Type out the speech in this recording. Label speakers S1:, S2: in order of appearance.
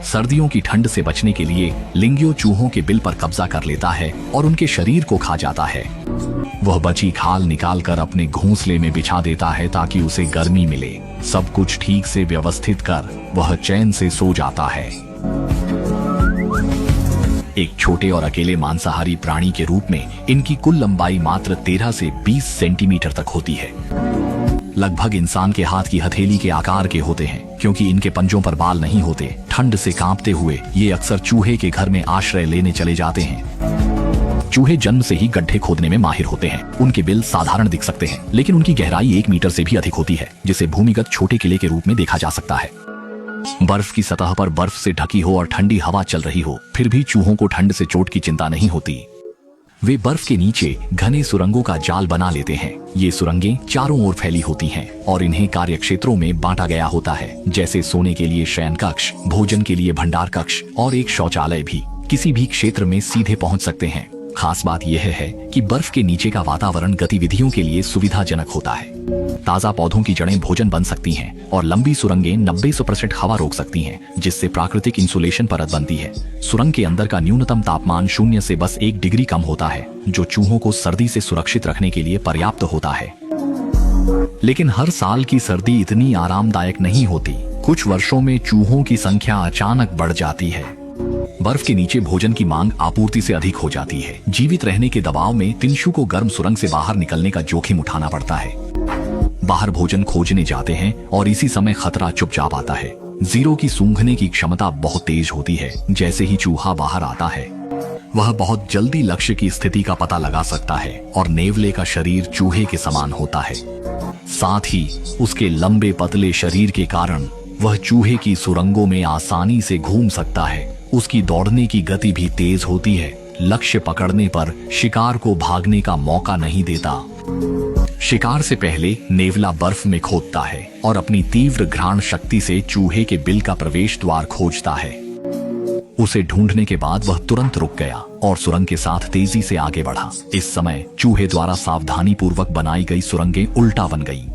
S1: सर्दियों की ठंड से बचने के लिए लिंगियो चूहों के बिल पर कब्जा कर लेता है और उनके शरीर को खा जाता है। वह बची खाल निकालकर अपने घोंसले में बिछा देता है ताकि उसे गर्मी मिले। सब कुछ ठीक से व्यवस्थित कर वह चैन से सो जाता है। एक छोटे और अकेले मांसाहारी प्राणी के रूप में इनकी कुल लंबाई मात्र 13 से 20 सेंटीमीटर तक होती है। लगभग इंसान के हाथ की हथेली के आकार के होते हैं। क्योंकि इनके पंजों पर बाल नहीं होते, ठंड से कांपते हुए ये अक्सर चूहे के घर में आश्रय लेने चले जाते हैं। चूहे जन्म से ही गड्ढे खोदने में माहिर होते हैं। उनके बिल साधारण दिख सकते हैं, लेकिन उनकी गहराई 1 मीटर से भी अधिक होती है, जिसे भूमिगत छोटे किले के रूप में देखा जा सकता है। बर्फ की सतह पर बर्फ से ढकी हो और ठंडी हवा चल रही हो, फिर भी चूहों को ठंड से चोट की चिंता नहीं होती। वे बर्फ के नीचे घने सुरंगों का जाल बना लेते हैं। ये सुरंगें चारों ओर फैली होती हैं और इन्हें कार्य क्षेत्रों में बांटा गया होता है, जैसे सोने के लिए शयन कक्ष, भोजन के लिए भंडार कक्ष और एक शौचालय भी किसी भी क्षेत्र में सीधे पहुंच सकते हैं। खास बात यह है कि बर्फ के नीचे का वातावरण गतिविधियों के लिए सुविधाजनक होता है। ताजा पौधों की जड़ें भोजन बन सकती हैं और लंबी सुरंगें 90% हवा रोक सकती हैं, जिससे प्राकृतिक इंसुलेशन परत बनती है। सुरंग के अंदर का न्यूनतम तापमान 0 से बस 1 डिग्री कम होता है, जो चूहों को सर्दी से सुरक्षित रखने के लिए पर्याप्त होता है। लेकिन हर साल की सर्दी इतनी आरामदायक नहीं होती। कुछ वर्षों में चूहों की संख्या अचानक बढ़ जाती है। बर्फ के नीचे भोजन की मांग आपूर्ति से अधिक हो जाती है। जीवित रहने के दबाव में तिनशु को गर्म सुरंग से बाहर निकलने का जोखिम उठाना पड़ता है। बाहर भोजन खोजने जाते हैं और इसी समय खतरा चुपचाप आता है। जीरो की सूंघने की क्षमता बहुत तेज होती है। जैसे ही चूहा बाहर आता है, वह बहुत जल्दी लक्ष्य की स्थिति का पता लगा सकता है और नेवले का शरीर चूहे के समान होता है। साथ ही उसके लंबे पतले शरीर के कारण वह चूहे की सुरंगों में आसानी से घूम सकता है। उसकी दौड़ने की गति भी तेज होती है। लक्ष्य पकड़ने पर शिकार को भागने का मौका नहीं देता। शिकार से पहले नेवला बर्फ में खोदता है और अपनी तीव्र घ्राण शक्ति से चूहे के बिल का प्रवेश द्वार खोजता है। उसे ढूंढने के बाद वह तुरंत रुक गया और सुरंग के साथ तेजी से आगे बढ़ा। इस समय चूहे द्वारा सावधानी पूर्वक बनाई गई सुरंगें उल्टा बन गईं।